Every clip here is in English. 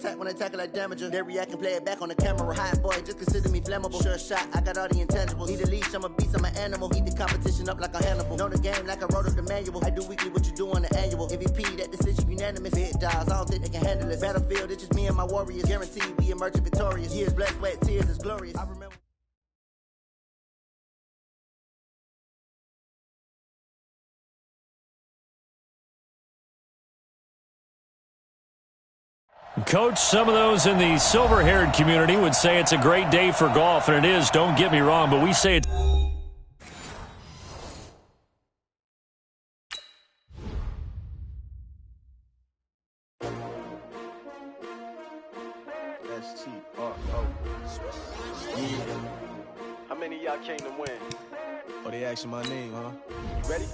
attack when I tackle like damager. They react and play it back on the camera. Hot boy, just consider me flammable. Sure shot, I got all the intangibles. Need a leash, I'm a beast, I'm an animal. Heat the competition up like a Hannibal. Know the game like I wrote up the manual. I do weekly what you do on the annual. MVP, that decision unanimous. Hit dials, I don't think they can handle it. Battlefield, it's just me and my warriors. Guaranteed we emerging victorious. Years, blood, sweat, tears, it's glorious. I remember. Coach, some of those in the silver-haired community would say it's a great day for golf, and it is, don't get me wrong, but we say it. How many of y'all came to win? Oh, they asking my name, huh? Ready?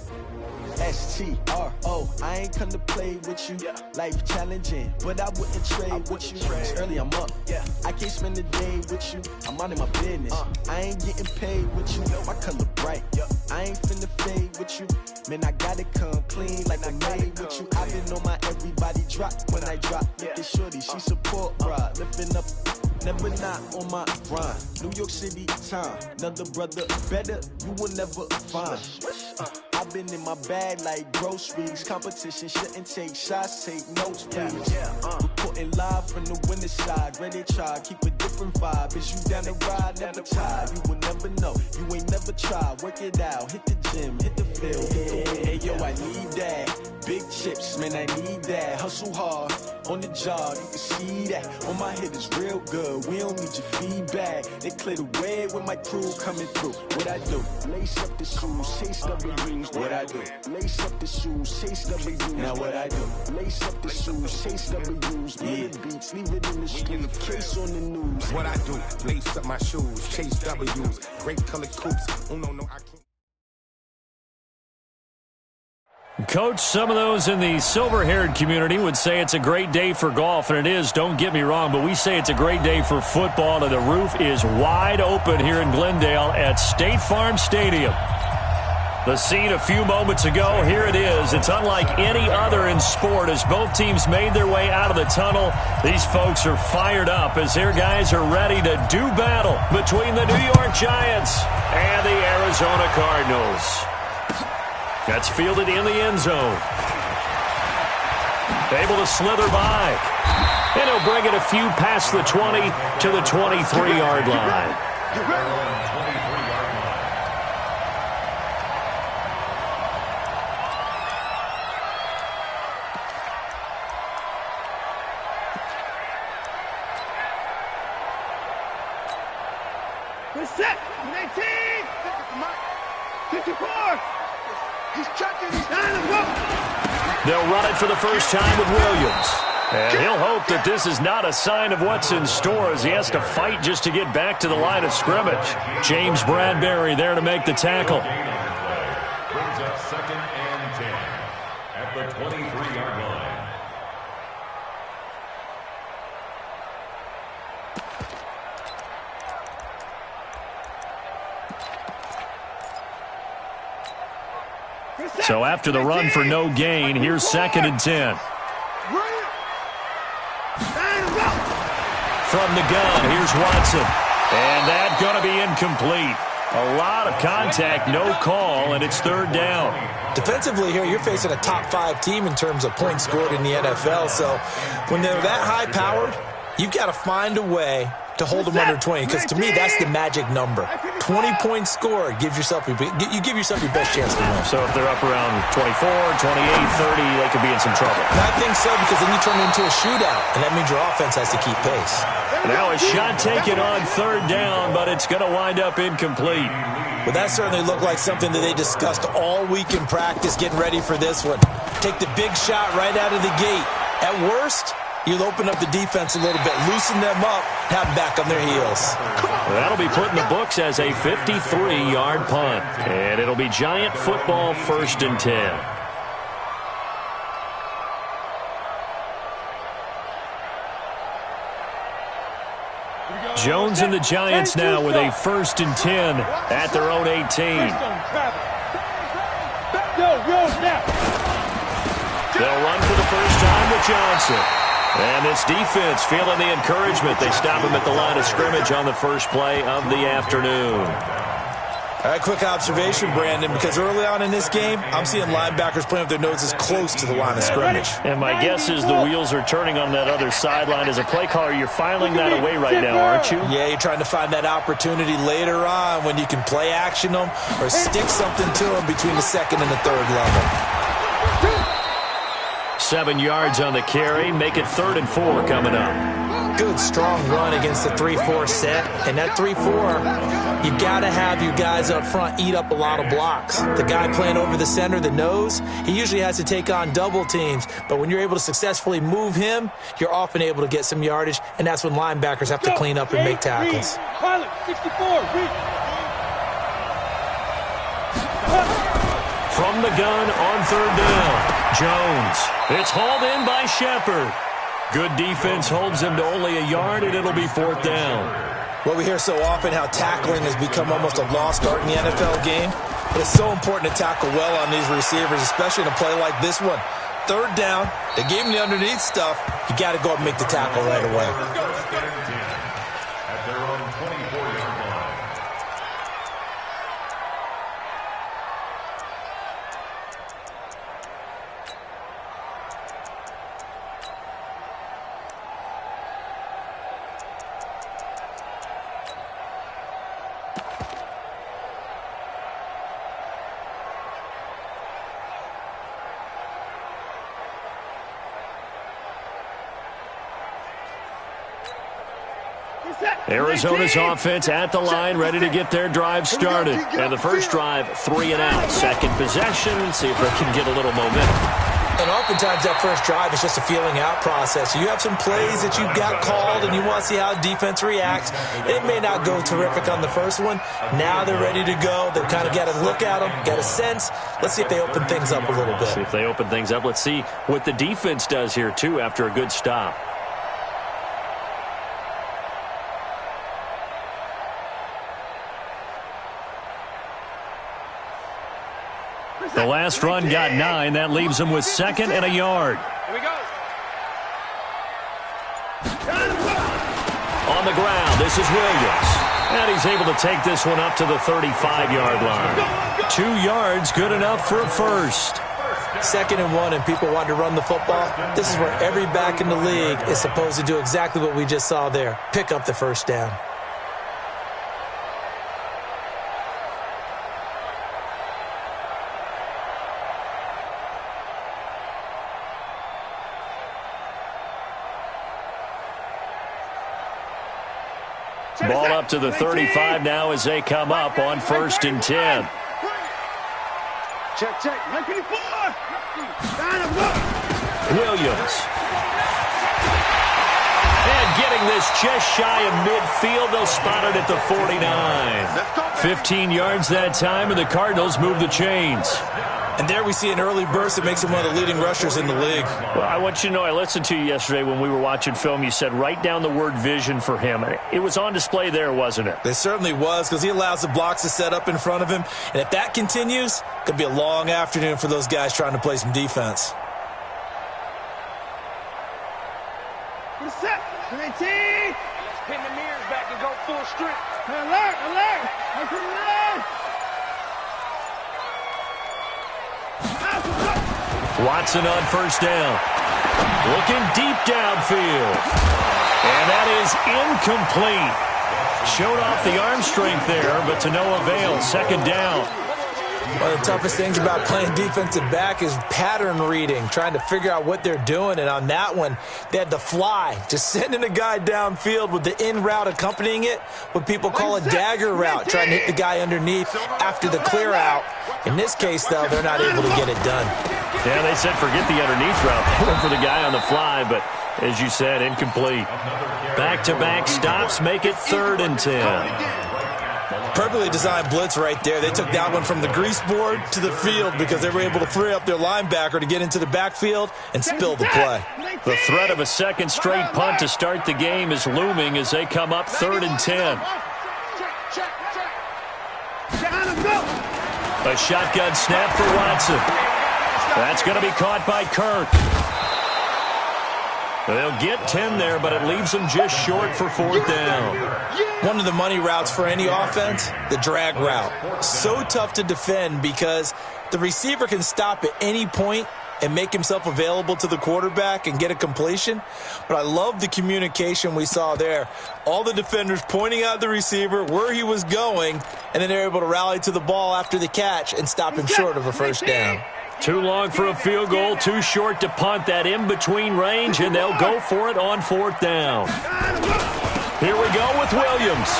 S-T-R-O. I ain't come to play with you. Life challenging, but I wouldn't trade with you. It's early, I'm up. I can't spend the day with you. I'm out of my business. I ain't getting paid with you. My color bright. I ain't finna fade with you. Man, I gotta come clean like I made with you. I've been on my everybody drop when I drop. Look at shorty, she support ride. Lifting up. Never not on my grind. New York City time. Another brother better, you will never find. I've been in my bag like groceries. Competition shouldn't take shots, take notes, please. Reporting live from the winter side. Ready to try, keep a different vibe. Is you down the ride, never tired. You will never know, you ain't never tried. Work it out, hit the gym, hit the field, hit the win. Hey yo, I need that. Big chips, man, I need that. Hustle hard, on the job, you can see that. On my head is real good, we don't need your feedback. They clear the way with my crew coming through. What I do? Lace up the shoes, chase W's. What I do? Lace up the shoes, chase W's. Now what I do? Lace up the shoes, chase W's. Yeah. Beats, leave it in the street, case on the news. What I do? Lace up my shoes, chase W's. Great colored coupes. Oh no, no, I can't. Coach, some of those in the silver-haired community would say it's a great day for golf, and it is, don't get me wrong, but we say it's a great day for football, and the roof is wide open here in Glendale at State Farm Stadium. The scene a few moments ago, here it is. It's unlike any other in sport as both teams made their way out of the tunnel. These folks are fired up as their guys are ready to do battle between the New York Giants and the Arizona Cardinals. That's fielded in the end zone. Able to slither by. And he'll bring it a few past the 20 to the 23-yard line. Set. 19. 54. He's chucking. He's down the rope. They'll run it for the first time with Williams. And he'll hope that this is not a sign of what's in store as he has to fight just to get back to the line of scrimmage. James Bradbury there to make the tackle. Brings up 2nd and 10 at the 23-yard line. So after the run for no gain, here's 2nd and 10. From the gun, here's Watson. And that's going to be incomplete. A lot of contact, no call, and it's 3rd down. Defensively here, you're facing a top 5 team in terms of points scored in the NFL. So when they're that high-powered, you've got to find a way to hold them under 20, because to me, that's the magic number. 20 points scored, you give yourself your best chance to win. So if they're up around 24, 28, 30, they could be in some trouble. And I think so, because then you turn it into a shootout, and that means your offense has to keep pace. Now a shot taken on 3rd down, but it's going to wind up incomplete. Well, that certainly looked like something that they discussed all week in practice, getting ready for this one. Take the big shot right out of the gate. At worst, you'll open up the defense a little bit, loosen them up, have them back on their heels. That'll be put in the books as a 53-yard punt. And it'll be Giant football 1st and 10. Jones and the Giants now with a 1st and 10 at their own 18. They'll run for the first time with Johnson. And this defense feeling the encouragement. They stop him at the line of scrimmage on the first play of the afternoon. All right, quick observation, Brandon, because early on in this game, I'm seeing linebackers playing with their noses close to the line of scrimmage. And my guess is the wheels are turning on that other sideline. As a play caller, you're filing that away right now, aren't you? Yeah, you're trying to find that opportunity later on when you can play action them or stick something to them between the second and the third level. 7 yards on the carry. Make it 3rd and 4 coming up. Good, strong run against the 3-4 set. And that 3-4, you got to have your guys up front eat up a lot of blocks. The guy playing over the center, the nose, he usually has to take on double teams. But when you're able to successfully move him, you're often able to get some yardage, and that's when linebackers have to clean up and make tackles. Pilot, 64, From the gun on 3rd down. Jones. It's hauled in by Shepard. Good defense holds him to only a yard, and it'll be 4th down. Well, we hear so often how tackling has become almost a lost art in the NFL game. But it's so important to tackle well on these receivers, especially in a play like this one. 3rd down, they gave him the underneath stuff. You got to go up and make the tackle right away. At their own 24-yard line. Arizona's offense at the line, ready to get their drive started. And the first drive, 3 and out. Second possession, see if they can get a little momentum. And oftentimes that first drive is just a feeling out process. You have some plays that you've got called and you want to see how defense reacts. It may not go terrific on the first one. Now they're ready to go. They've kind of got to look at them, get a sense. Let's see if they open things up a little bit. See if they open things up. Let's see what the defense does here, too, after a good stop. The last run got 9. That leaves him with 2nd and a yard. Here we go. On the ground, this is Williams. And he's able to take this one up to the 35-yard line. 2 yards, good enough for a first. 2nd and 1, and people want to run the football. This is where every back in the league is supposed to do exactly what we just saw there. Pick up the first down. Ball up to the 35 now as they come up on 1st and 10. Check, check. 154. Williams. And getting this just shy of midfield. They'll spot it at the 49. 15 yards that time, and the Cardinals move the chains. And there we see an early burst that makes him one of the leading rushers in the league. Well, I want you to know, I listened to you yesterday when we were watching film. You said write down the word vision for him. It was on display there, wasn't it? It certainly was, because he allows the blocks to set up in front of him. And if that continues, it could be a long afternoon for those guys trying to play some defense. Set. 19. Let's pin the mirrors back and go full strength. Alert, alert. Watson on 1st down. Looking deep downfield. And that is incomplete. Showed off the arm strength there, but to no avail. 2nd down. One of the toughest things about playing defensive back is pattern reading, trying to figure out what they're doing. And on that one, they had the fly, just sending a guy downfield with the in route accompanying it, what people call a dagger route, trying to hit the guy underneath after the clear out. In this case, though, they're not able to get it done. Yeah, they said forget the underneath route. They went for the guy on the fly, but as you said, incomplete. Back-to-back stops make it 3rd and 10. Perfectly designed blitz right there. They took that one from the grease board to the field because they were able to free up their linebacker to get into the backfield and spill the play. The threat of a second straight punt to start the game is looming as they come up 3rd and 10. A shotgun snap for Watson. That's going to be caught by Kirk. They'll get 10 there, but it leaves them just short for 4th down. One of the money routes for any offense, the drag route. So tough to defend because the receiver can stop at any point and make himself available to the quarterback and get a completion. But I love the communication we saw there. All the defenders pointing out the receiver, where he was going, and then they're able to rally to the ball after the catch and stop him short of a first down. Too long for a field goal, too short to punt. That in-between range, and they'll go for it on 4th down. Here we go with Williams.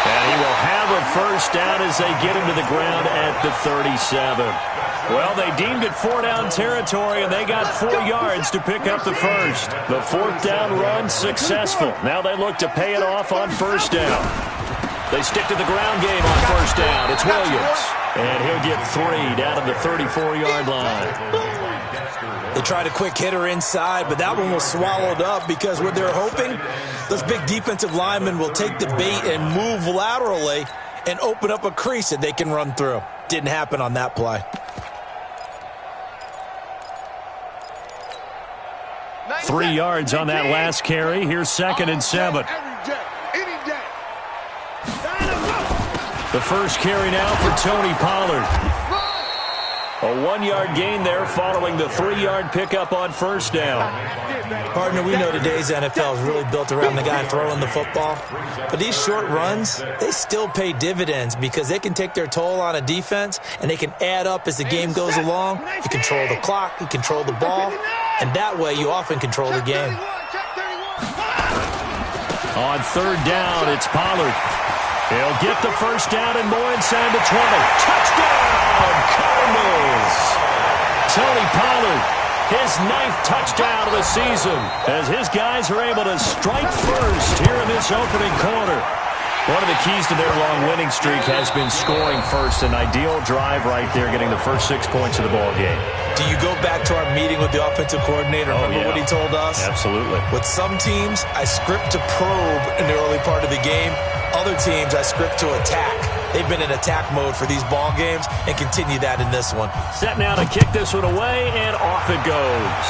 And he will have a first down as they get him to the ground at the 37. Well, they deemed it 4-down territory, and they got 4 yards to pick up the first. The 4th down run successful. Now they look to pay it off on first down. They stick to the ground game on first down. It's Williams. And he'll get 3 down at the 34-yard line. They tried a quick hitter inside, but that one was swallowed up because what they're hoping, those big defensive linemen will take the bait and move laterally and open up a crease that they can run through. Didn't happen on that play. 3 yards on that last carry. Here's 2nd and 7. The first carry now for Tony Pollard. A 1-yard gain there following the 3-yard pickup on first down. Partner, we know today's NFL is really built around the guy throwing the football. But these short runs, they still pay dividends because they can take their toll on a defense and they can add up as the game goes along. You control the clock, you control the ball, and that way you often control the game. On 3rd down, it's Pollard. He'll get the first down and more inside the 20. Touchdown, Cardinals! Tony Pollard, his 9th touchdown of the season, as his guys are able to strike first here in this opening quarter. One of the keys to their long winning streak has been scoring first. An ideal drive right there, getting the first 6 points of the ball game. Do you go back to our meeting with the offensive coordinator? Remember what he told us? Absolutely. With some teams, I script to probe in the early part of the game. Other teams, I script to attack. They've been in attack mode for these ball games and continue that in this one. Set now to kick this one away, and off it goes.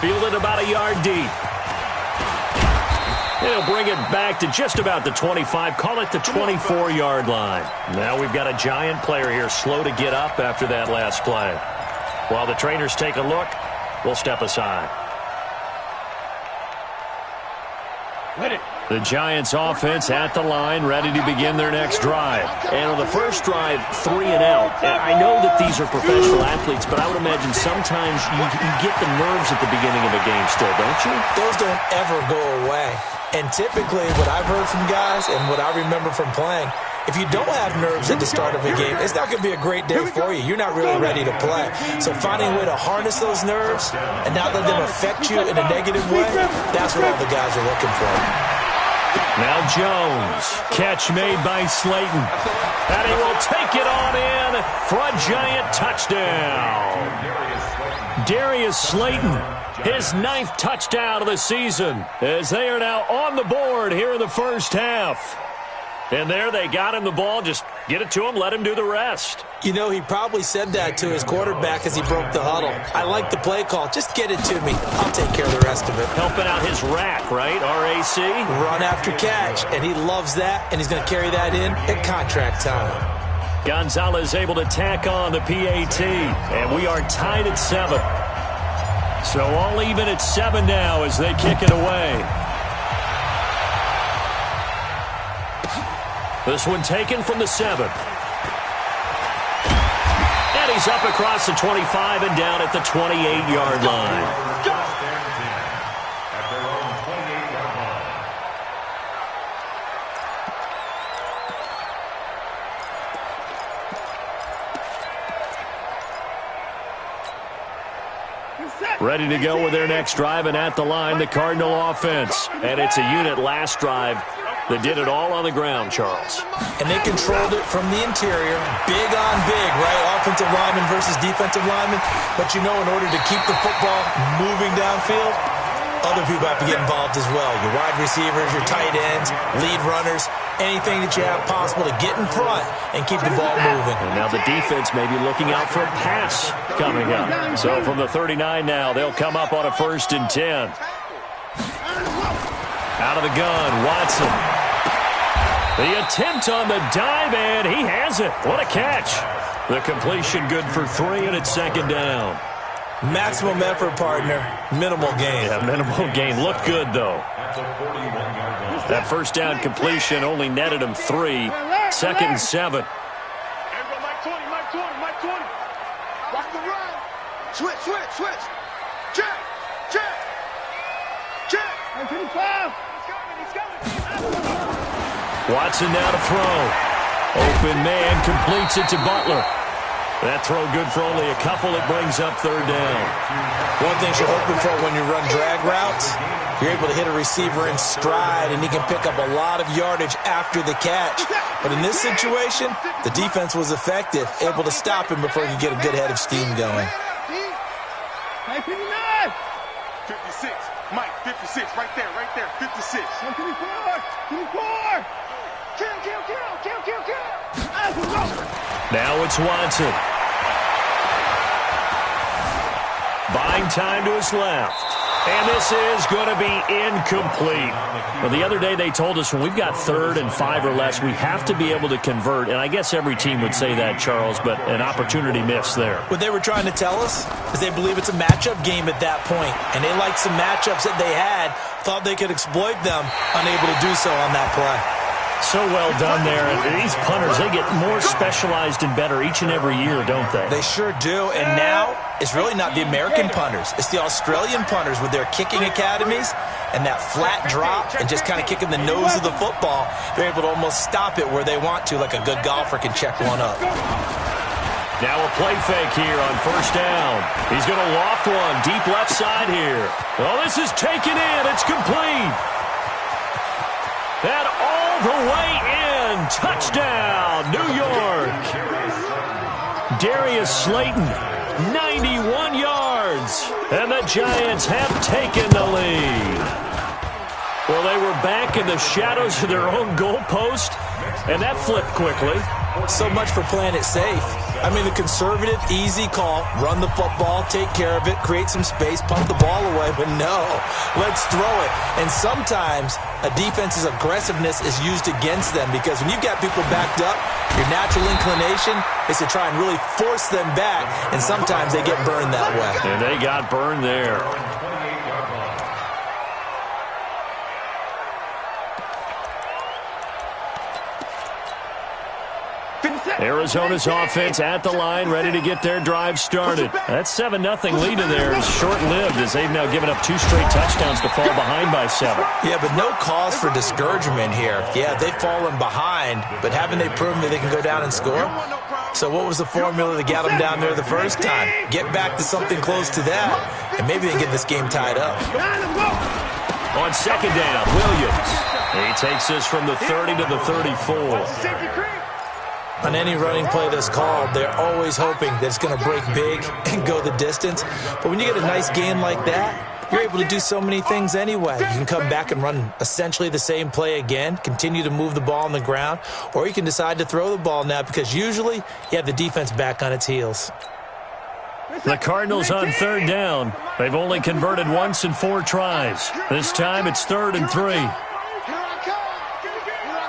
Fielded about a yard deep. He'll bring it back to just about the 25, call it the 24-yard line. Now we've got a giant player here slow to get up after that last play. While the trainers take a look, we'll step aside. The Giants offense at the line, ready to begin their next drive. And on the first drive, 3 and out. And I know that these are professional athletes, but I would imagine sometimes you get the nerves at the beginning of a game still, don't you? Those don't ever go away. And typically what I've heard from guys and what I remember from playing, if you don't have nerves at the start of a game, it's not going to be a great day for you. You're not really ready to play. So finding a way to harness those nerves and not let them affect you in a negative way, that's what all the guys are looking for. Now Jones, catch made by Slayton. And he will take it on in for a giant touchdown. Darius Slayton, his 9th touchdown of the season, as they are now on the board here in the first half. And there they got him the ball. Just get it to him, let him do the rest. You know, he probably said that to his quarterback as he broke the huddle. I like the play call. Just get it to me. I'll take care of the rest of it. Helping out his rack, right? R-A-C? Run after catch. And he loves that, and he's going to carry that in at contract time. Gonzalez able to tack on the PAT. And we are tied at 7. So all even at 7 now as they kick it away. This one taken from the 7. And he's up across the 25 and down at the 28-yard line. Ready to go with their next drive, and at the line, the Cardinal offense. And it's a unit last drive that did it all on the ground, Charles. And they controlled it from the interior, big on big, right? Offensive lineman versus defensive lineman. But you know, in order to keep the football moving downfield, other people have to get involved as well. Your wide receivers, your tight ends, lead runners, anything that you have possible to get in front and keep the ball moving. And now the defense may be looking out for a pass coming up. So from the 39 now, they'll come up on a 1st and 10. Out of the gun, Watson. The attempt on the dive, and he has it. What a catch. The completion good for 3, and it's 2nd down. Maximum effort, partner. Minimal gain. Yeah, minimal gain. Looked good, though. That 1st down completion only netted him 3. 2nd and 7. Mike 20, Mike 20, Mike 20. Rock the run. Switch, switch, switch. Check, check, check. 25. He's coming. Watson now to throw. Open man completes it to Butler. That throw good for only a couple. It brings up 3rd down. One thing you're hoping for when you run drag routes, you're able to hit a receiver in stride, and he can pick up a lot of yardage after the catch. But in this situation, the defense was effective, able to stop him before he could get a good head of steam going. 56. Mike, 56. Right there, 56. 24. Kill. Now it's Watson. Buying time to his left. And this is going to be incomplete. Well, the other day they told us when we've got 3rd and 5 or less, we have to be able to convert. And I guess every team would say that, Charles, but an opportunity missed there. What they were trying to tell us is they believe it's a matchup game at that point. And they liked some matchups that they had, thought they could exploit them, unable to do so on that play. So well done there. And these punters, they get more specialized and better each and every year, don't they? They sure do. And now it's really not the American punters. It's the Australian punters with their kicking academies and that flat drop and just kind of kicking the nose of the football. They're able to almost stop it where they want to, like a good golfer can check one up. Now a play fake here on 1st down. He's going to loft one deep left side here. Well, this is taken in. It's complete. That all the way in. Touchdown, New York. Darius Slayton, 91 yards. And the Giants have taken the lead. Well, they were back in the shadows of their own goalpost, and that flipped quickly. So much for playing it safe. I mean, the conservative, easy call, run the football, take care of it, create some space, pump the ball away, but no, let's throw it. And sometimes a defense's aggressiveness is used against them because when you've got people backed up, your natural inclination is to try and really force them back, and sometimes they get burned that way. And they got burned there. Arizona's offense at the line, ready to get their drive started. That 7-0 lead in there is short-lived as they've now given up 2 straight touchdowns to fall behind by 7. Yeah, but no cause for discouragement here. Yeah, they've fallen behind, but haven't they proven that they can go down and score? So what was the formula that got them down there the first time? Get back to something close to that, and maybe they can get this game tied up. On 2nd down, Williams. He takes this from the 30 to the 34. On any running play that's called, they're always hoping that it's going to break big and go the distance. But when you get a nice gain like that, you're able to do so many things anyway. You can come back and run essentially the same play again, continue to move the ball on the ground, or you can decide to throw the ball now because usually you have the defense back on its heels. The Cardinals on 3rd down. They've only converted once in 4 tries. This time it's 3rd and 3. Here I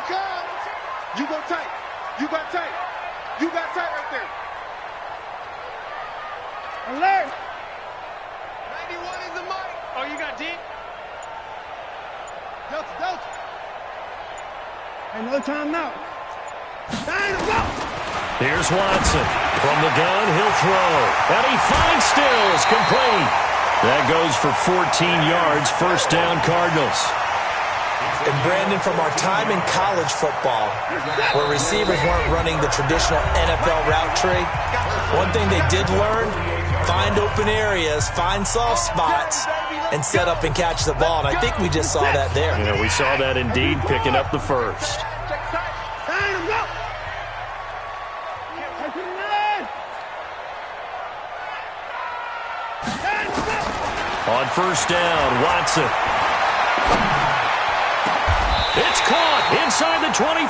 come. You go tight. You got tight. You got tight right there. Alert. 91 is the mic. Oh, you got deep? Delta. Hey, no time now. Here's Watson. From the gun, he'll throw. And he finds Stills, complete. That goes for 14 yards. 1st down, Cardinals. And Brandon, from our time in college football, where receivers weren't running the traditional NFL route tree, one thing they did learn, find open areas, find soft spots, and set up and catch the ball. And I think we just saw that there. Yeah, we saw that indeed, picking up the first. On first down, Watson. It's caught inside the 25.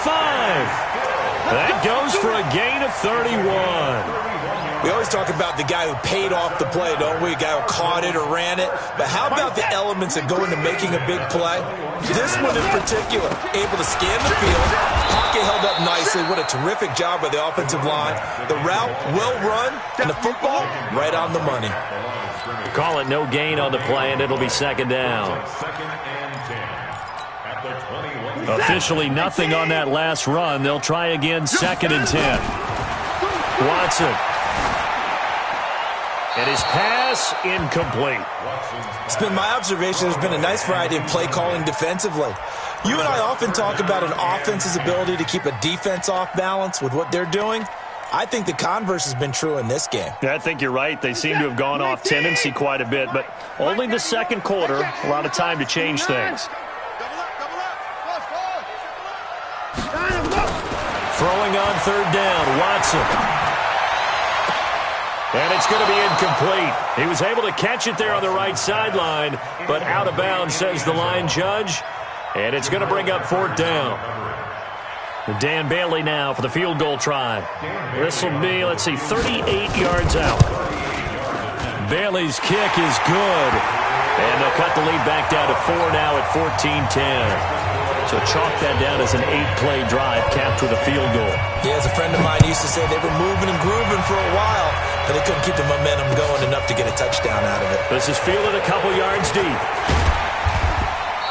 That goes for a gain of 31. We always talk about the guy who paid off the play, don't we? A guy who caught it or ran it. But how about the elements that go into making a big play? This one in particular, able to scan the field, pocket held up nicely. What a terrific job by the offensive line. The route, well run, and the football, right on the money. Call it no gain on the play, and it'll be second down. Officially nothing on that last run. They'll try again, 2nd and 10. Watson. And his pass incomplete. It's been my observation there's been a nice variety of play calling defensively. You and I often talk about an offense's ability to keep a defense off balance with what they're doing. I think the converse has been true in this game. Yeah, I think you're right. They seem to have gone off tendency quite a bit, but only the second quarter, a lot of time to change things. Throwing on third down, Watson. And it's going to be incomplete. He was able to catch it there on the right sideline, but out of bounds, says the line judge. And it's going to bring up 4th down. Dan Bailey now for the field goal try. This will be, 38 yards out. Bailey's kick is good. And they'll cut the lead back down to 4 now at 14-10. So chalk that down as an 8-play drive capped with a field goal. Yeah, as a friend of mine used to say, they were moving and grooving for a while, but they couldn't keep the momentum going enough to get a touchdown out of it. This is fielded a couple yards deep.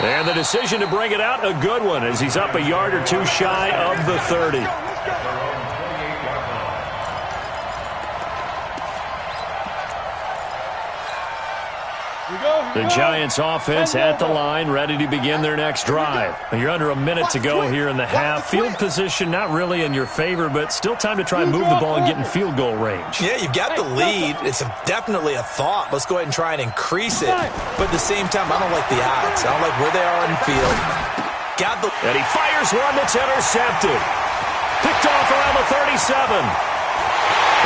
And the decision to bring it out, a good one, as he's up a yard or two shy of the 30. The Giants offense at the line, ready to begin their next drive. You're under a minute to go here in the half. Field position not really in your favor, but still time to try and move the ball and get in field goal range. Yeah, you've got the lead. It's definitely a thought. Let's go ahead and try and increase it. But at the same time, I don't like the odds. I don't like where they are on the field. And he fires one that's intercepted. Picked off around the 37.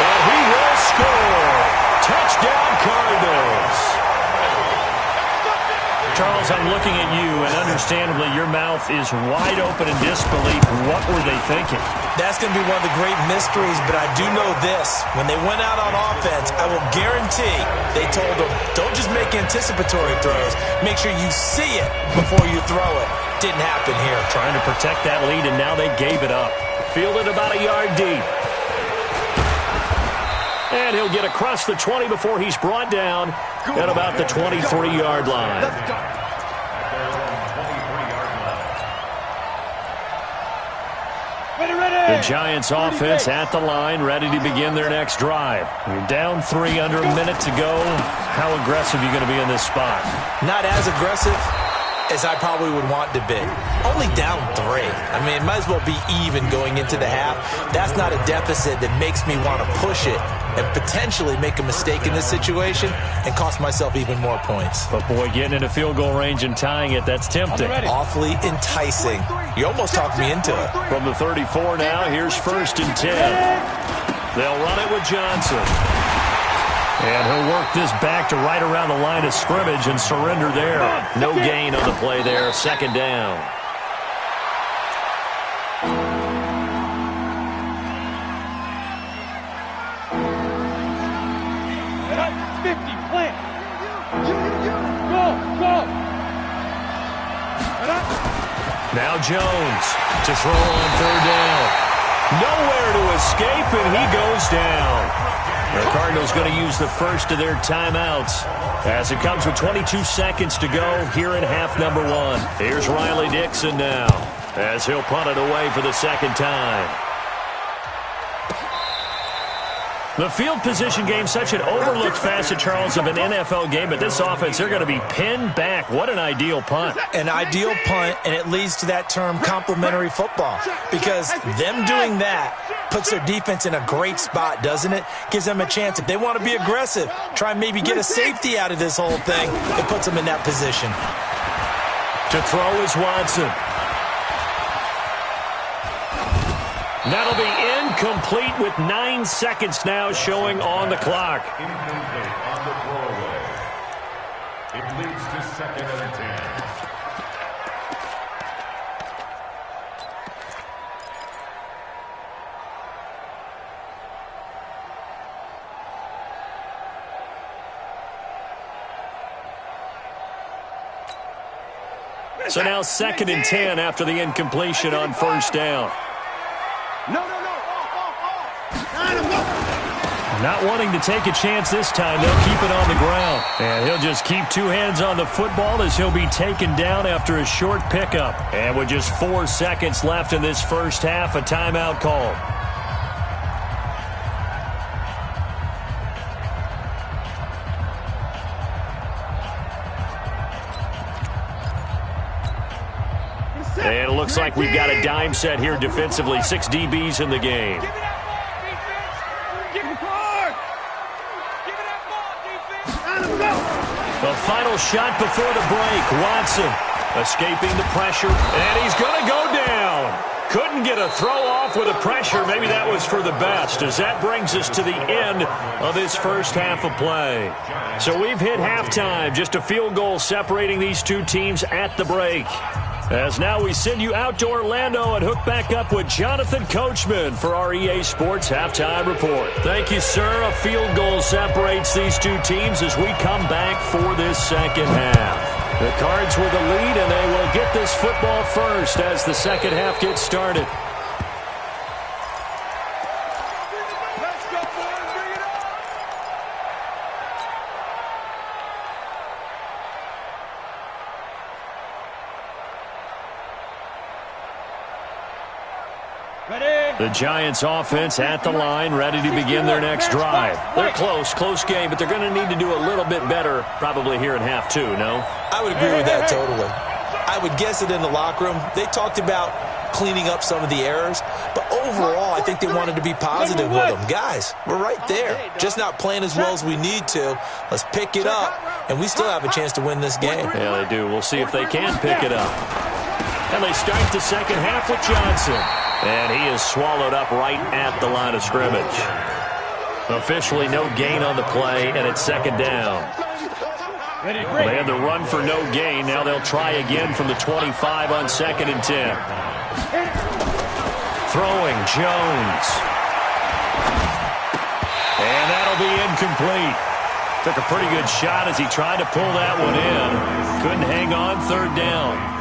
And he will score. Touchdown, Cardinals. Charles, I'm looking at you, and understandably, your mouth is wide open in disbelief. What were they thinking? That's going to be one of the great mysteries, but I do know this. When they went out on offense, I will guarantee they told them, don't just make anticipatory throws. Make sure you see it before you throw it. Didn't happen here. Trying to protect that lead, and now they gave it up. Fielded about a yard deep. And he'll get across the 20 before he's brought down at about the 23-yard line. The Giants offense at the line, ready to begin their next drive. You're down 3, under a minute to go. How aggressive are you going to be in this spot? Not as aggressive as I probably would want to be. Only down 3. I mean, it might as well be even going into the half. That's not a deficit that makes me want to push it and potentially make a mistake in this situation and cost myself even more points. But, boy, getting into field goal range and tying it, that's tempting. Awfully enticing. You almost talked me into it. From the 34 now, here's 1st and 10. They'll run it with Johnson. And he'll work this back to right around the line of scrimmage and surrender there. No gain on the play there, 2nd down. Now Jones to throw on 3rd down. Nowhere to escape, and he goes down. The Cardinals going to use the first of their timeouts as it comes with 22 seconds to go here in half number 1. Here's Riley Dixon now as he'll punt it away for the 2nd time. The field position game, such an overlooked facet, Charles, of an NFL game, but this offense, they're going to be pinned back. What an ideal punt. An ideal punt, and it leads to that term complementary football, because them doing that puts their defense in a great spot, doesn't it? Gives them a chance. If they want to be aggressive, try and maybe get a safety out of this whole thing, it puts them in that position. To throw is Watson. That'll be incomplete with 9 seconds now showing on the clock. It leads to 2nd and 10. So now 2nd and 10 after the incompletion on first down. No. Not wanting to take a chance this time, they'll keep it on the ground. And he'll just keep two hands on the football as he'll be taken down after a short pickup. And with just 4 seconds left in this first half, a timeout called. And it looks like we've got a dime set here defensively. 6 DBs in the game. Give me that ball, defense. Give me hard. Give me that ball, defense. Let him go. The final shot before the break. Watson escaping the pressure, and he's going to go down. Couldn't get a throw off with the pressure. Maybe that was for the best, as that brings us to the end of this first half of play. So we've hit halftime. Just a field goal separating these two teams at the break. As now we send you out to Orlando and hook back up with Jonathan Coachman for our EA Sports Halftime Report. Thank you, sir. A field goal separates these two teams as we come back for this second half. The Cards with the lead, and they will get this football first as the second half gets started. Let's go, boys. Bring it on. The Giants offense at the line, ready to begin their next drive. They're close game, but they're going to need to do a little bit better probably here in half two, no? I would agree with that totally. I would guess it in the locker room. They talked about cleaning up some of the errors, but overall I think they wanted to be positive with them. Guys, we're right there. Just not playing as well as we need to. Let's pick it up, and we still have a chance to win this game. Yeah, they do. We'll see if they can pick it up. And they start the second half with Johnson. And he is swallowed up right at the line of scrimmage. Officially no gain on the play, and it's second down. They had the run for no gain. Now they'll try again from the 25 on 2nd and 10. Throwing, Jones. And that'll be incomplete. Took a pretty good shot as he tried to pull that one in. Couldn't hang on, 3rd down.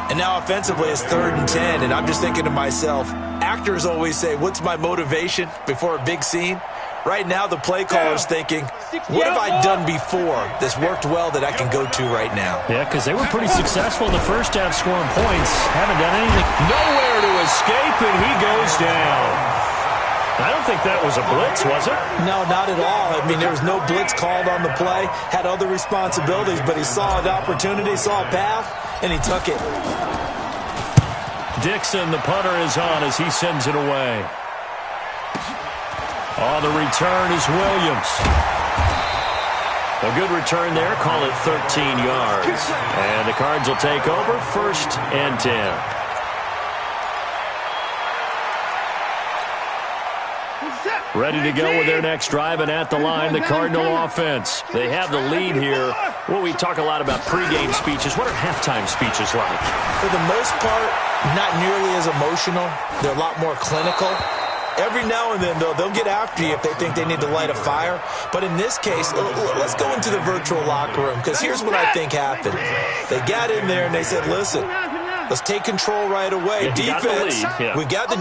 And now offensively it's 3rd and 10, and I'm just thinking to myself, actors always say, what's my motivation before a big scene? Right now the play caller's thinking, what have I done before that's worked well that I can go to right now? Yeah, because they were pretty successful in the first half scoring points. Haven't done anything. Nowhere to escape, and he goes down. I don't think that was a blitz, was it? No, not at all. I mean, there was no blitz called on the play. Had other responsibilities, but he saw an opportunity, saw a path, and he took it. Dixon, the punter, is on as he sends it away. On the return is Williams. A good return there. Call it 13 yards. And the Cards will take over 1st and 10. Ready to go with their next drive, and at the line, the Cardinal offense. They have the lead here. Well, we talk a lot about pregame speeches. What are halftime speeches like? For the most part, not nearly as emotional. They're a lot more clinical. Every now and then, though, they'll get after you if they think they need to light a fire. But in this case, let's go into the virtual locker room, because here's what I think happened. They got in there and they said, listen, let's take control right away. Yeah, Defense, we got the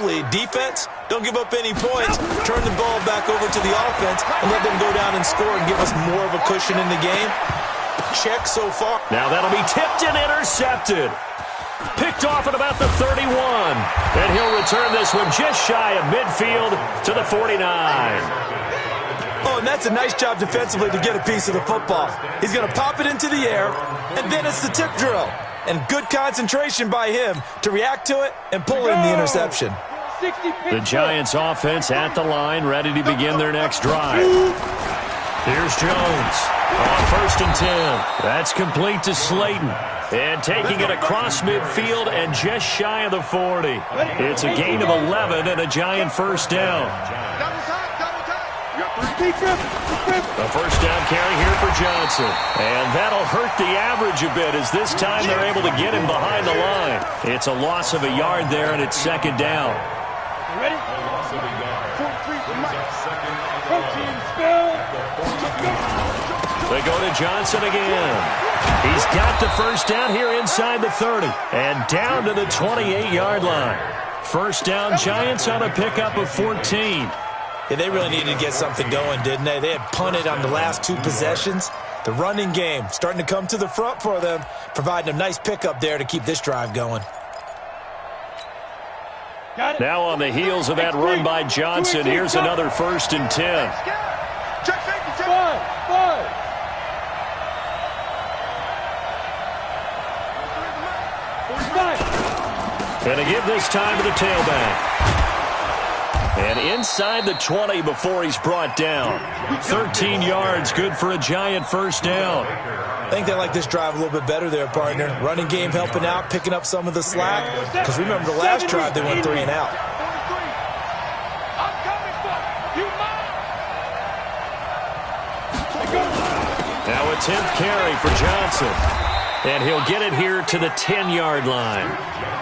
lead. Defense, don't give up any points. Turn the ball back over to the offense and let them go down and score and give us more of a cushion in the game. Check so far. Now that'll be tipped and intercepted. Picked off at about the 31. And he'll return this one just shy of midfield to the 49. Oh, and that's a nice job defensively to get a piece of the football. He's going to pop it into the air, and then it's the tip drill. And good concentration by him to react to it and pull in the interception. The Giants offense at the line, ready to begin their next drive. Here's Jones on 1st and 10. That's complete to Slayton. And taking it across midfield and just shy of the 40. It's a gain of 11 and a Giant first down. Double time. A first down carry here for Johnson. And that'll hurt the average a bit as this time they're able to get him behind the line. It's a loss of a yard there, and it's second down. You ready? Loss of a yard. 14, spell. They go to Johnson again. He's got the first down here inside the 30. And down to the 28-yard line. First down, Giants on a pickup of 14. Yeah, they really needed to get something going, didn't they? They had punted on the last two possessions. The running game starting to come to the front for them, providing a nice pickup there to keep this drive going. Now on the heels of that run by Johnson, here's another 1st and 10. Going to give this time to the tailback. And inside the 20 before he's brought down. 13 yards, good for a Giant first down. I think they like this drive a little bit better there, partner. Running game helping out, picking up some of the slack. Because remember, the last drive they went 3 and out. Now a 10th carry for Johnson. And he'll get it here to the 10-yard line.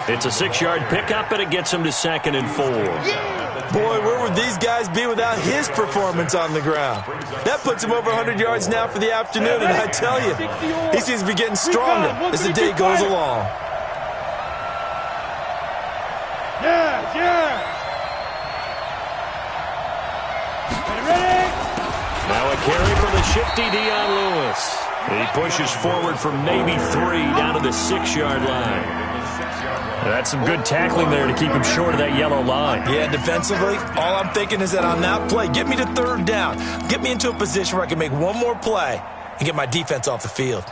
It's a 6-yard pickup, and it gets him to 2nd and 4. Boy, where would these guys be without his performance on the ground? That puts him over 100 yards now for the afternoon, and I tell you, he seems to be getting stronger as the day goes along. Now a carry for the shifty Dion Lewis. He pushes forward from maybe 3 down to the 6-yard line. That's some good tackling there to keep him short of that yellow line. Yeah, defensively, all I'm thinking is that on that play, get me to 3rd down. Get me into a position where I can make one more play and get my defense off the field.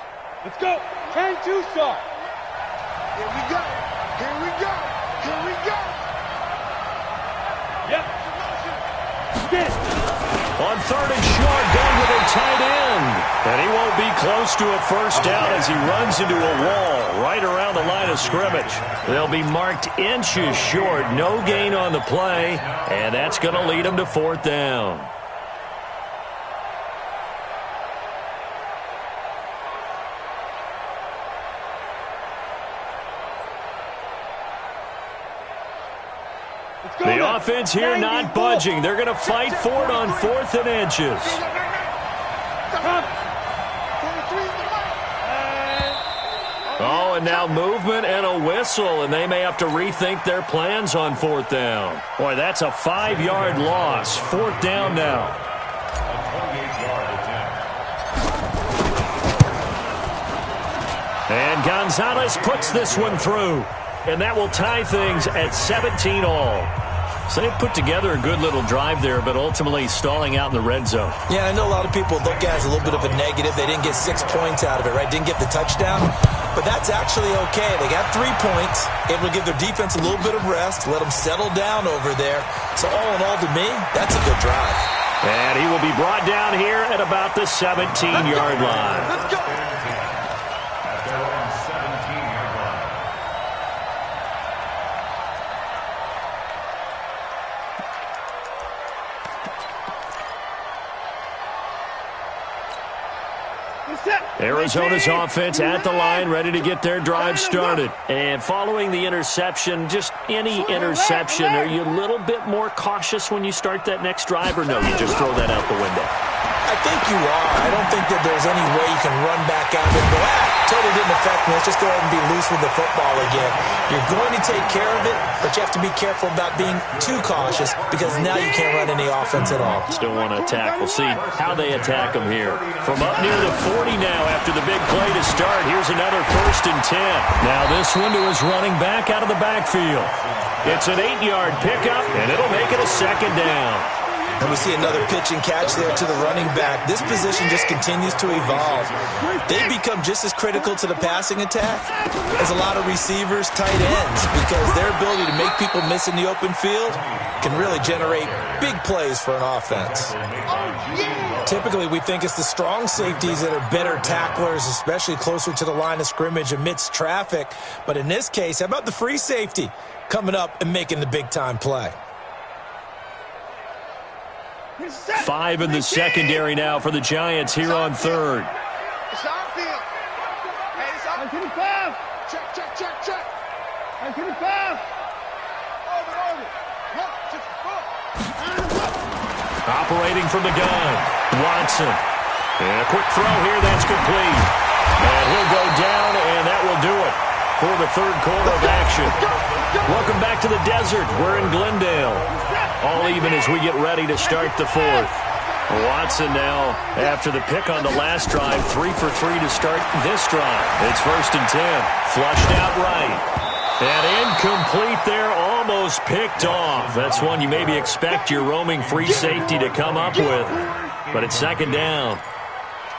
Let's go. 10-2 start. Here we go. Here we go. Here we go. Yep. Spin. On 3rd and short, Denver tight end. And he won't be close to a first down as he runs into a wall right around the line of scrimmage. They'll be marked inches short. No gain on the play, and that's going to lead him to 4th down. The offense here not budging. They're going to fight for it on 4th and inches. Oh, and now movement and a whistle, and they may have to rethink their plans on 4th down. Boy, that's a 5-yard loss. 4th down now. And Gonzalez puts this one through. And that will tie things at 17 all. So they put together a good little drive there, but ultimately stalling out in the red zone. Yeah, I know a lot of people look at it as a little bit of a negative. They didn't get 6 points out of it, right? Didn't get the touchdown. But that's actually okay. They got 3 points, able to give their defense a little bit of rest, let them settle down over there. So all in all, to me, that's a good drive. And he will be brought down here at about the 17-yard line. Let's go. Arizona's offense at the line, ready to get their drive started. And following the interception, just any interception, are you a little bit more cautious when you start that next drive, or no, you just throw that out the window? I think you are. I don't think that there's any way you can run back out and go, totally didn't affect me. Let's just go ahead and be loose with the football again. You're going to take care of it, but you have to be careful about being too cautious because now you can't run any offense at all. Still want to attack. We'll see how they attack them here. From up near the 40 now after the big play to start. Here's another 1st and 10. Now this one to his running back out of the backfield. It's an 8-yard pickup, and it'll make it a 2nd down. And we see another pitch and catch there to the running back. This position just continues to evolve. They become just as critical to the passing attack as a lot of receivers, tight ends, because their ability to make people miss in the open field can really generate big plays for an offense. Typically, we think it's the strong safeties that are better tacklers, especially closer to the line of scrimmage amidst traffic. But in this case, how about the free safety coming up and making the big-time play? 5 in the secondary now for the Giants here on third. It's our field. Hey, it's our field. Check. Operating from the gun, Watson. And a quick throw here, that's complete. And he'll go down, and that will do it for the third quarter of action. Welcome back to the desert. We're in Glendale. All even as we get ready to start the fourth. Watson now, after the pick on the last drive, 3 for 3 to start this drive. It's 1st and 10. Flushed out right. And incomplete there, almost picked off. That's one you maybe expect your roaming free safety to come up with. But it's 2nd down.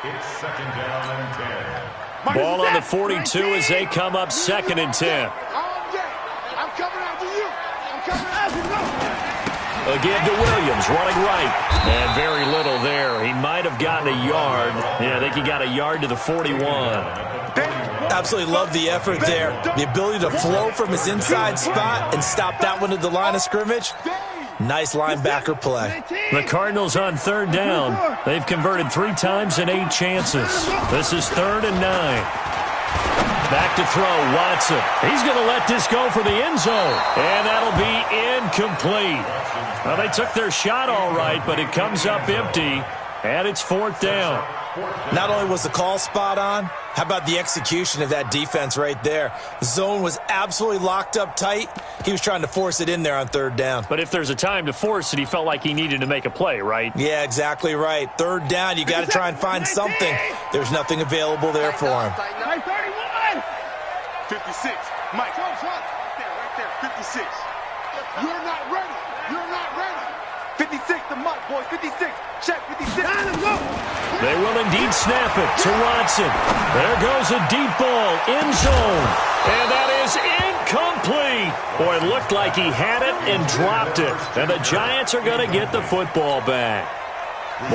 It's 2nd down and 10. Ball on the 42 as they come up 2nd and 10. I'm coming after you. Again to Williams, running right. And very little there. He might have gotten a yard. Yeah, I think he got a yard to the 41. Absolutely love the effort there. The ability to flow from his inside spot and stop that one at the line of scrimmage. Nice linebacker play. The Cardinals on 3rd down. They've converted 3 times in 8 chances. This is 3rd and 9. Back to throw, Watson. He's going to let this go for the end zone. And that'll be incomplete. Well, they took their shot all right, but it comes up empty, and it's 4th down. Not only was the call spot on, how about the execution of that defense right there? The zone was absolutely locked up tight. He was trying to force it in there on 3rd down. But if there's a time to force it, he felt like he needed to make a play, right? Yeah, exactly right. 3rd down, you got to try and find something. There's nothing available there for him. 56. Mike, right there, 56. You're not ready. 56, the Mike, boys, 56. Check, 56. They will indeed snap it to Watson. There goes a deep ball, end zone. And that is incomplete. Boy, it looked like he had it and dropped it. And the Giants are going to get the football back.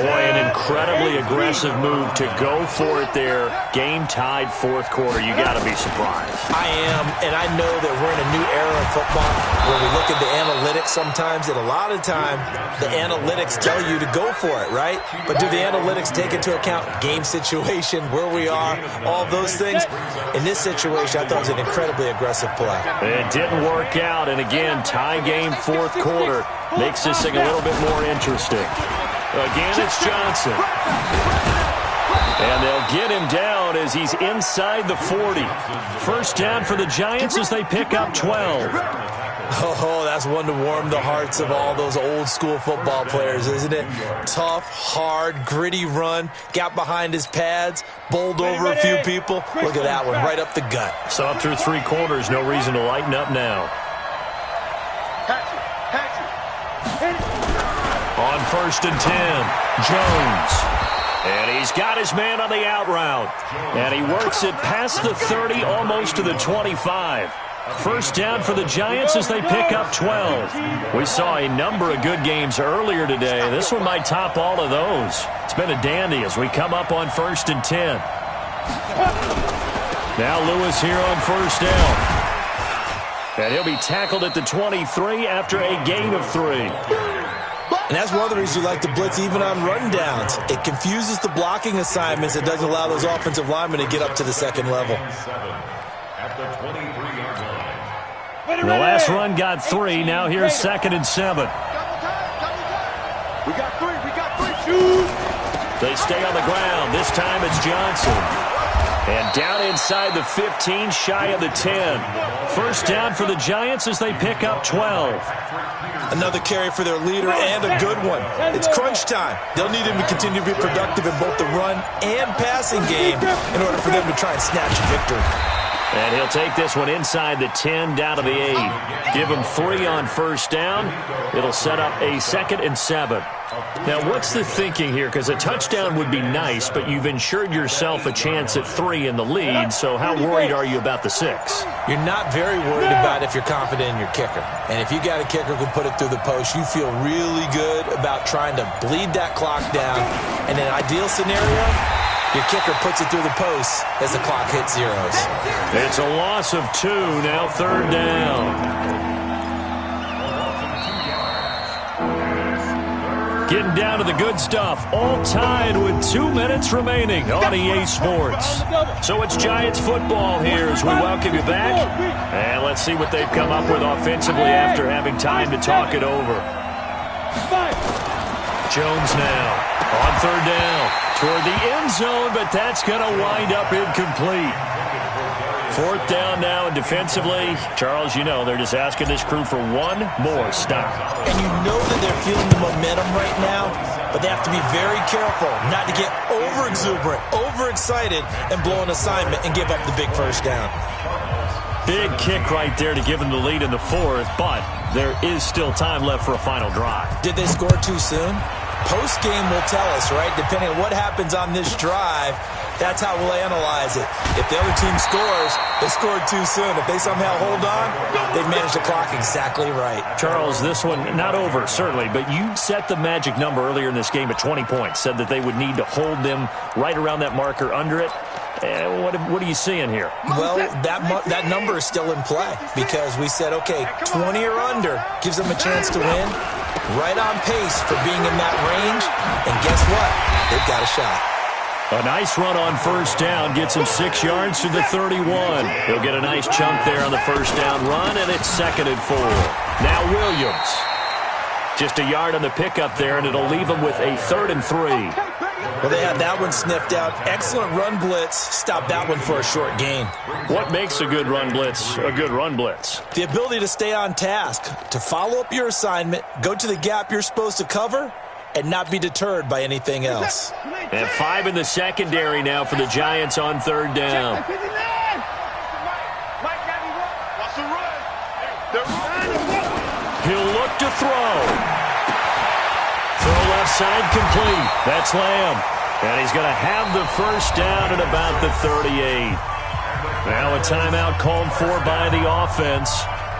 Boy, an incredibly aggressive move to go for it there. Game tied 4th quarter. You got to be surprised. I am, and I know that we're in a new era of football where we look at the analytics sometimes, and a lot of time the analytics tell you to go for it, right? But do the analytics take into account game situation, where we are, all those things? In this situation, I thought it was an incredibly aggressive play. It didn't work out, and again, tie game 4th quarter makes this thing a little bit more interesting. Again, it's Johnson. And they'll get him down as he's inside the 40. 1st down for the Giants as they pick up 12. Oh, that's one to warm the hearts of all those old school football players, isn't it? Tough, hard, gritty run. Got behind his pads, bowled over a few people. Look at that one, right up the gut. So up through 3 quarters, no reason to lighten up now. On 1st and 10, Jones. And he's got his man on the out route. And he works it past the 30, almost to the 25. 1st down for the Giants as they pick up 12. We saw a number of good games earlier today. This one might top all of those. It's been a dandy as we come up on 1st and 10. Now Lewis here on 1st down. And he'll be tackled at the 23 after a gain of 3. And that's one of the reasons you like to blitz even on rundowns. It confuses the blocking assignments. It doesn't allow those offensive linemen to get up to the 2nd level. At the 23-yard line. The last run got 3. Now here's 2nd and 7. We got 3. Shoot. They stay on the ground. This time it's Johnson. And down inside the 15, shy of the 10. 1st down for the Giants as they pick up 12. Another carry for their leader and a good one. It's crunch time. They'll need him to continue to be productive in both the run and passing game in order for them to try and snatch a victory. And he'll take this one inside the 10, down to the 8. Give him 3 on 1st down. It'll set up a 2nd and 7. Now, what's the thinking here? Because a touchdown would be nice, but you've ensured yourself a chance at 3 in the lead, so how worried are you about the 6? You're not very worried about if you're confident in your kicker. And if you got a kicker who can put it through the post, you feel really good about trying to bleed that clock down. In an ideal scenario, your kicker puts it through the post as the clock hits zeros. It's a loss of 2, now 3rd down. Getting down to the good stuff. All tied with 2 minutes remaining on EA Sports. So it's Giants football here as we welcome you back. And let's see what they've come up with offensively after having time to talk it over. Jones now on third down toward the end zone, but that's going to wind up incomplete. Fourth down now, and defensively, Charles, you know, they're just asking this crew for one more stop. And you know that they're feeling the momentum right now, but they have to be very careful not to get over-exuberant, overexcited, and blow an assignment and give up the big first down. Big kick right there to give them the lead in the fourth, but there is still time left for a final drive. Did they score too soon? Post-game will tell us, right? Depending on what happens on this drive, that's how we'll analyze it. If the other team scores, they scored too soon. If they somehow hold on, they've managed the clock exactly right. Charles, this one not over, certainly, but you set the magic number earlier in this game at 20 points, said that they would need to hold them right around that marker under it. What are you seeing here? Well, that number is still in play because we said, okay, 20 or under gives them a chance to win. Right on pace for being in that range. And guess what? They've got a shot. A nice run on first down gets him 6 yards to the 31. He'll get a nice chunk there on the first down run, and it's 2nd and 4. Now Williams. Just a yard on the pickup there, and it'll leave him with a 3rd and 3. Well, they had that one sniffed out. Excellent run blitz. Stop that one for a short gain. What makes a good run blitz a good run blitz? The ability to stay on task, to follow up your assignment, go to the gap you're supposed to cover, and not be deterred by anything else. And 5 in the secondary now for the Giants on third down. He'll look to throw. Throw left side complete. That's Lamb. And he's going to have the first down at about the 38. Now a timeout called for by the offense,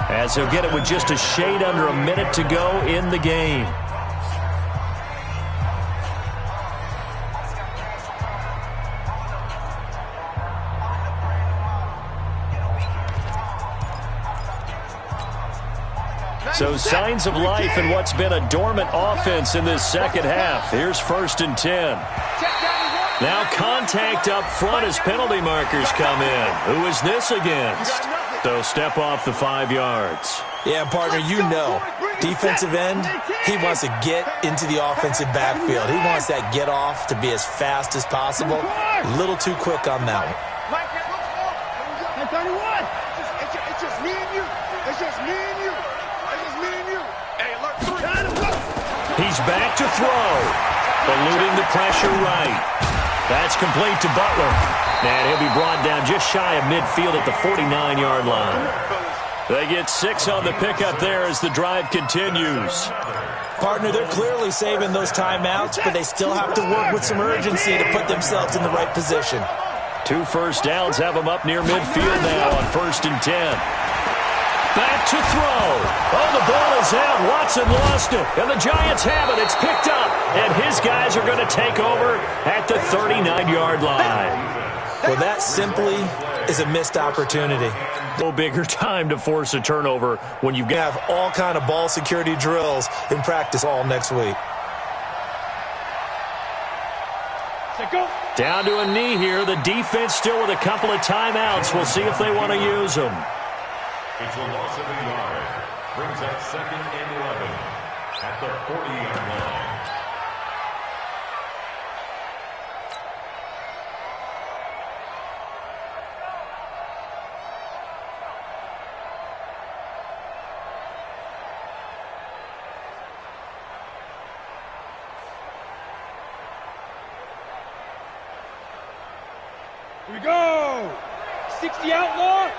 as he'll get it with just a shade under a minute to go in the game. So signs of life in what's been a dormant offense in this second half. Here's 1st and 10. Now contact up front as penalty markers come in. Who is this against? So step off the 5 yards. Yeah, partner, you know, defensive end, he wants to get into the offensive backfield. He wants that get off to be as fast as possible. A little too quick on that one. It's just me and you. It's just me and you. He's back to throw. Eluding the pressure right. That's complete to Butler. And he'll be brought down just shy of midfield at the 49-yard line. They get 6 on the pickup there as the drive continues. Partner, they're clearly saving those timeouts, but they still have to work with some urgency to put themselves in the right position. 2 first downs have them up near midfield now on 1st and 10. Back to throw. Oh, the ball is out. Watson lost it. And the Giants have it. It's picked up. And his guys are going to take over at the 39-yard line. Well, that simply is a missed opportunity. No bigger time to force a turnover when you have all kind of ball security drills in practice all next week. Down to a knee here. The defense still with a couple of timeouts. We'll see if they want to use them. It's a loss of a yard. Brings up 2nd and 11 at the 40-yard line. Here we go. 60 outlaw.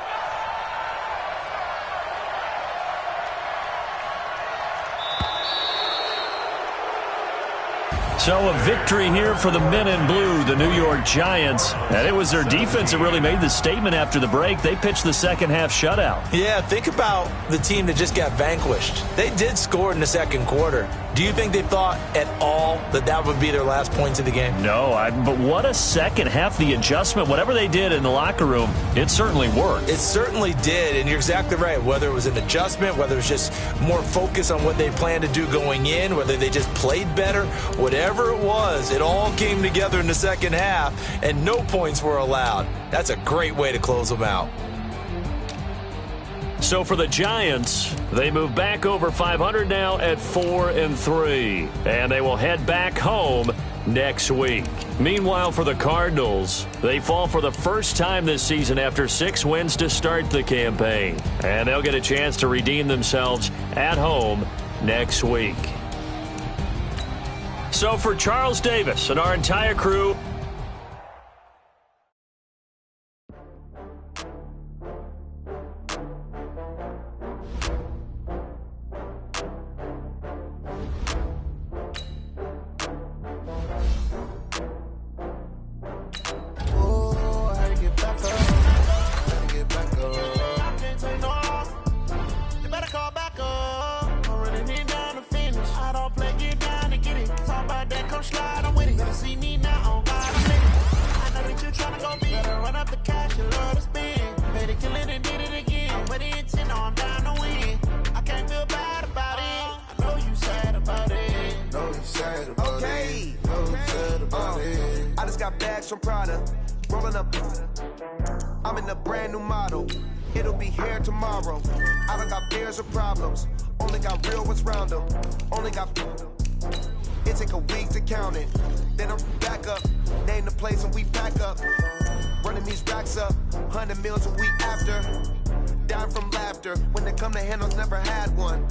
So a victory here for the men in blue, the New York Giants. And it was their defense that really made the statement after the break. They pitched the second half shutout. Yeah, think about the team that just got vanquished. They did score in the second quarter, Do you think they thought at all that that would be their last points of the game? No, but what a second half. The adjustment, whatever they did in the locker room, it certainly worked. It certainly did, and you're exactly right. Whether it was an adjustment, whether it was just more focus on what they planned to do going in, whether they just played better, whatever it was, it all came together in the second half, and no points were allowed. That's a great way to close them out. So for the Giants, they move back over 500 now at 4-3, and they will head back home next week. Meanwhile, for the Cardinals, they fall for the first time this season after 6 wins to start the campaign, and they'll get a chance to redeem themselves at home next week. So for Charles Davis and our entire crew, From Prada, rolling up. I'm in a brand new model. It'll be here tomorrow. I don't got fears or problems. Only got real ones round them. Only got. It take a week to count it. Then I'm back up. Name the place and we pack up. Running these racks up. 100 meals a week after. Dying from laughter. When they come to handles, never had one.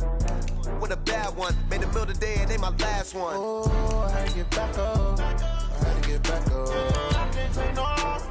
With a bad one. Made a meal today and they my last one. Oh, I had to get back up. I had to get back up. I can't take no off.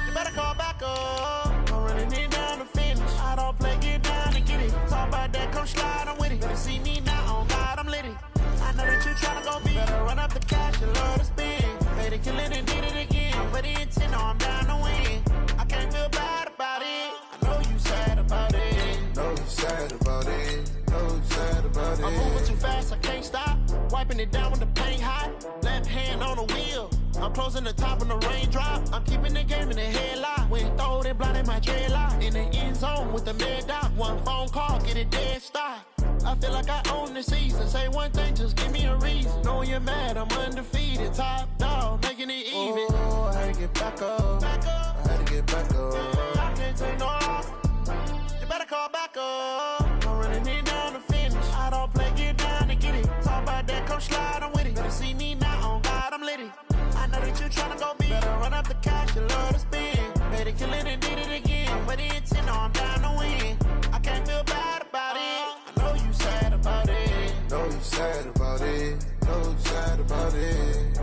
You better call back up. I'm running it down to finish. I don't play, get down and get it. Talk about that, come slide, I'm with it. Better see me now, on God, I'm litty. I know that you tryna go big. Better run up the cash and love to spend. Made it, kill it, and did it again. But the intent, no, I'm down to win. I can't feel bad about it. I know you sad about it. Know you sad about it. Know you sad about it. I'm moving too fast, I can't stop. Wiping it down with the paint hot. Left hand on the wheel. I'm closing the top on the raindrop. I'm keeping the game in the headlock. When throwed and blinded my dreadlock. In the end zone with the mad dot. One phone call, get it dead stop. I feel like I own the season. Say one thing, just give me a reason. Knowing you're mad, I'm undefeated. Top dog, making it even. Oh, I had to get back up. I had to get back up. I can't take no off. You better call back up. I'm running it down to finish. I don't play, get down and get it. Talk about that, come slide, I'm with it. Better see me now, on God, I'm litty. I know that you tryna go big. Better run up the cash, you love to spend. Made it, kill it, and did it again. But the intent, no, I'm down to win. I can't feel bad about it. I know you sad about it. Know you sad about it. Know you sad about it.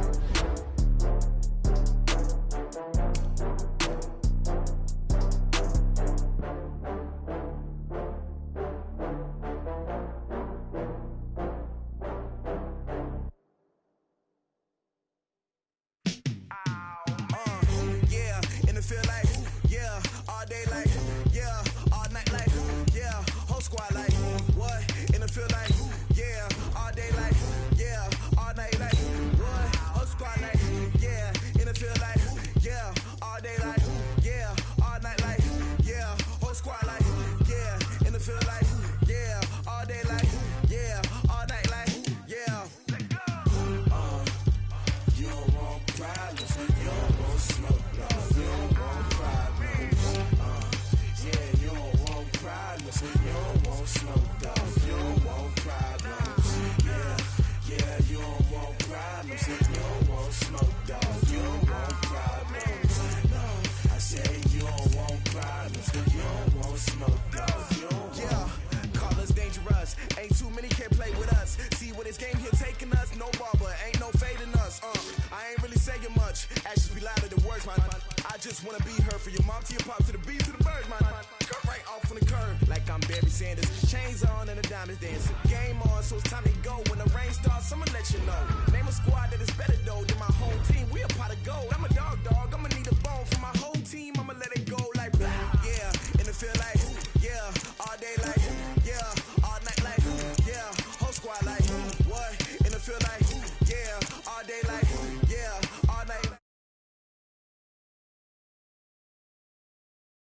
Chains on and a diamonds dancing. Game on, so it's time to go. When the rain starts, I'ma let you know. Name a squad that is better though.